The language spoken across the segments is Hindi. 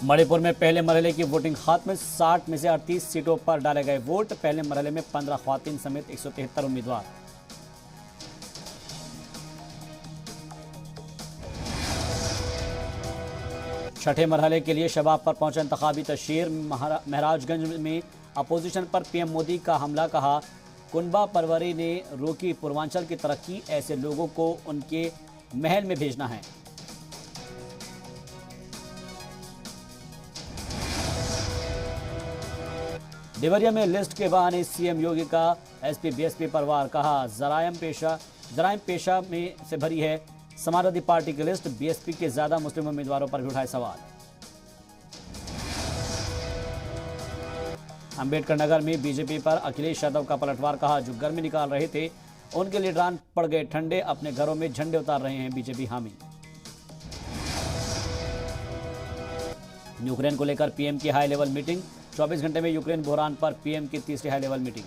मणिपुर में पहले मरहले की वोटिंग खात्मे, 60 में से 38 सीटों पर डाले गए वोट। पहले मरहले में 15 ख्वातीन समेत 173 उम्मीदवार। छठे मरहले के लिए शबाब पर पहुंचा इंतखाबी तशहीर। महराजगंज में अपोजिशन पर पीएम मोदी का हमला, कहा कुनबा परवरी ने रोकी पूर्वांचल की तरक्की, ऐसे लोगों को उनके महल में भेजना है। देवरिया में लिस्ट के बहाने सीएम योगी का एसपी बीएसपी पर वार, कहा जराइम पेशा में से भरी है समाजवादी पार्टी की लिस्ट। बीएसपी के ज्यादा मुस्लिम उम्मीदवारों पर भी उठाए सवाल। अंबेडकर नगर में बीजेपी पर अखिलेश यादव का पलटवार, कहा जो गर्मी निकाल रहे थे उनके लीडरान पड़ गए ठंडे, अपने घरों में झंडे उतार रहे हैं बीजेपी हामी। यूक्रेन को लेकर पीएम की हाई लेवल मीटिंग। 24 घंटे में यूक्रेन बहरान पर पीएम की तीसरी हाई लेवल मीटिंग।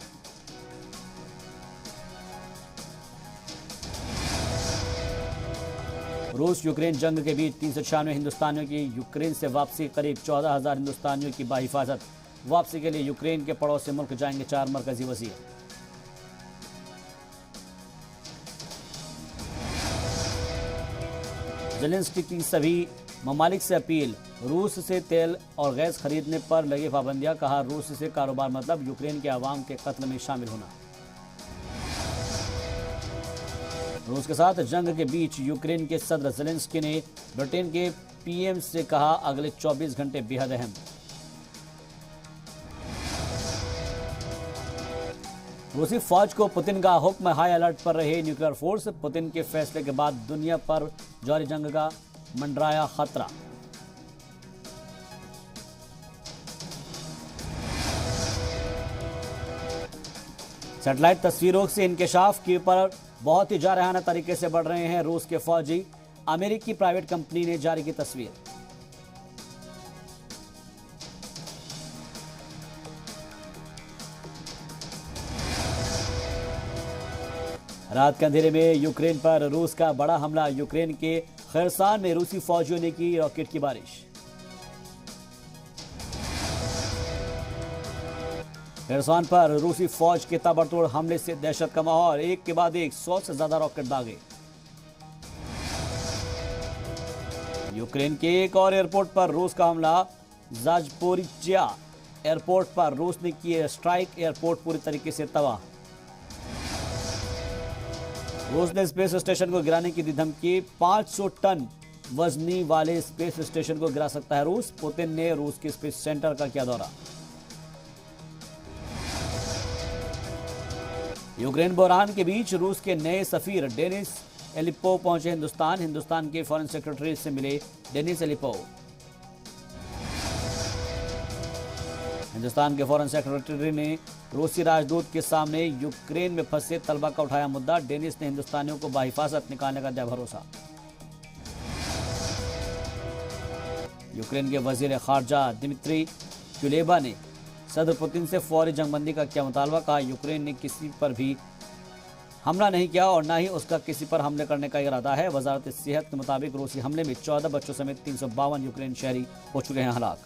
रूस यूक्रेन जंग के बीच 396 हिंदुस्तानियों की यूक्रेन से वापसी। करीब 14,000 हिंदुस्तानियों की बाहिफाजत वापसी के लिए यूक्रेन के पड़ोसी मुल्क जाएंगे 4 मरकजी वज़ीर। ज़ेलेंस्की की सभी ममालिक से अपील, रूस से तेल और गैस खरीदने पर लगी पाबंदियां। कहा रूस से कारोबार मतलब यूक्रेन के अवाम के कत्ल में शामिल होना। रूस के साथ जंग के बीच यूक्रेन के सदर ज़ेलेंस्की ने ब्रिटेन के पीएम से कहा अगले 24 घंटे बेहद अहम। रूसी फौज को पुतिन का हुक्म, हाई अलर्ट पर रहे न्यूक्लियर फोर्स। पुतिन के फैसले के बाद दुनिया पर जारी जंग का मंडराया खतरा। सैटेलाइट तस्वीरों से इंकशाफ के पर बहुत ही जारहाना तरीके से बढ़ रहे हैं रूस के फौजी। अमेरिकी प्राइवेट कंपनी ने जारी की तस्वीर। रात के अंधेरे में यूक्रेन पर रूस का बड़ा हमला। यूक्रेन के खरसान में रूसी फौजियों ने की रॉकेट की बारिश। खरसान पर रूसी फौज के ताबड़तोड़ हमले से दहशत का माहौल। एक के बाद एक 100 से ज्यादा रॉकेट दागे। यूक्रेन के एक और एयरपोर्ट पर रूस का हमला। जाजपोरिजिया एयरपोर्ट पर रूस ने की स्ट्राइक। एयरपोर्ट पूरी तरीके से तबाह। रूस ने स्पेस स्टेशन को गिराने की दी धमकी। 500 टन वजनी वाले स्पेस स्टेशन को गिरा सकता है रूस। पुतिन ने रूस के स्पेस सेंटर का किया दौरा। यूक्रेन बहरान के बीच रूस के नए सफीर डेनिस एलिपोव पहुंचे हिंदुस्तान। हिंदुस्तान के फॉरेन सेक्रेटरी से मिले डेनिस एलिपोव। हिंदुस्तान के फॉरेन सेक्रेटरी ने रूसी राजदूत के सामने यूक्रेन में फंसे तलबा का उठाया मुद्दा। डेनिस ने हिंदुस्तानियों को बाहिफाजत निकालने का दिया भरोसा। यूक्रेन के वजीर खारजा दिमित्री कुलेबा ने सदर पुतिन से फौरी जंगबंदी का किया मुतालबा। कहा यूक्रेन ने किसी पर भी हमला नहीं किया और न ही उसका किसी पर हमले करने का इरादा है। वजारत सेहत के मुताबिक रूसी हमले में 14 बच्चों समेत 352 यूक्रेन शहरी हो चुके हैं हलाक।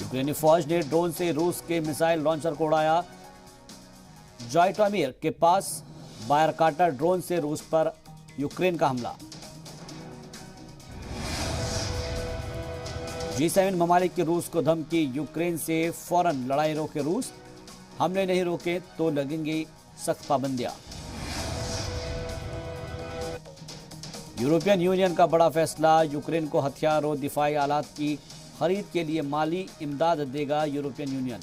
यूक्रेनी फौज ने ड्रोन से रूस के मिसाइल लॉन्चर को उड़ाया। जॉयटोमिर के पास बायरकाटर ड्रोन से रूस पर यूक्रेन का हमला। G7 ममालिक की रूस को धमकी। यूक्रेन से फौरन लड़ाई रोके रूस। हमले नहीं रोके तो लगेंगी सख्त पाबंदियां। यूरोपियन यूनियन का बड़ा फैसला। यूक्रेन को हथियार और दिफाई आलात की खरीद के लिए माली इमदाद देगा यूरोपियन यूनियन।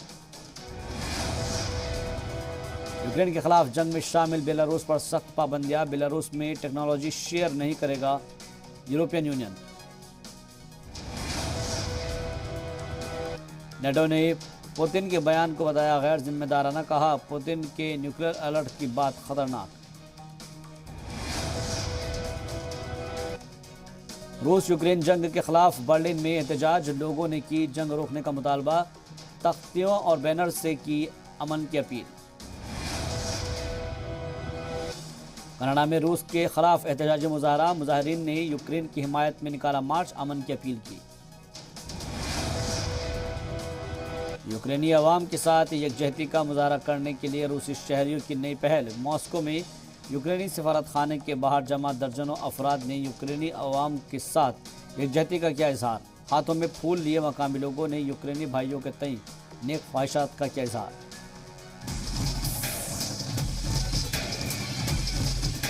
यूक्रेन के खिलाफ जंग में शामिल बेलारूस पर सख्त पाबंदियां। बेलारूस में टेक्नोलॉजी शेयर नहीं करेगा यूरोपियन यूनियन। नेटो ने पुतिन के बयान को बताया गैर जिम्मेदाराना। कहा पुतिन के न्यूक्लियर अलर्ट की बात खतरनाक। रूस यूक्रेन जंग के खिलाफ बर्लिन में एहतजाज। लोगों ने की जंग रोकने का मुतालबा। तख्तियों और बैनर से की अमन की अपील। कनाडा में रूस के खिलाफ एहतजाजी मुजाहरा, मुजाहिरीन ने यूक्रेन की हिमायत में निकाला मार्च, अमन की अपील की। यूक्रेनी अवाम के साथ यकजहती का मुजाहरा करने के लिए रूसी शहरियों की नई पहल। मॉस्को में यूक्रेनी सफारत खाने के बाहर जमा दर्जनों अफराद ने यूक्रेनी अवाम के साथ यकजहती का किया इजहार। हाथों में फूल लिए मकामी लोगों ने यूक्रेनी भाइयों के तई नेक ख्वाहिशात का किया इजहार।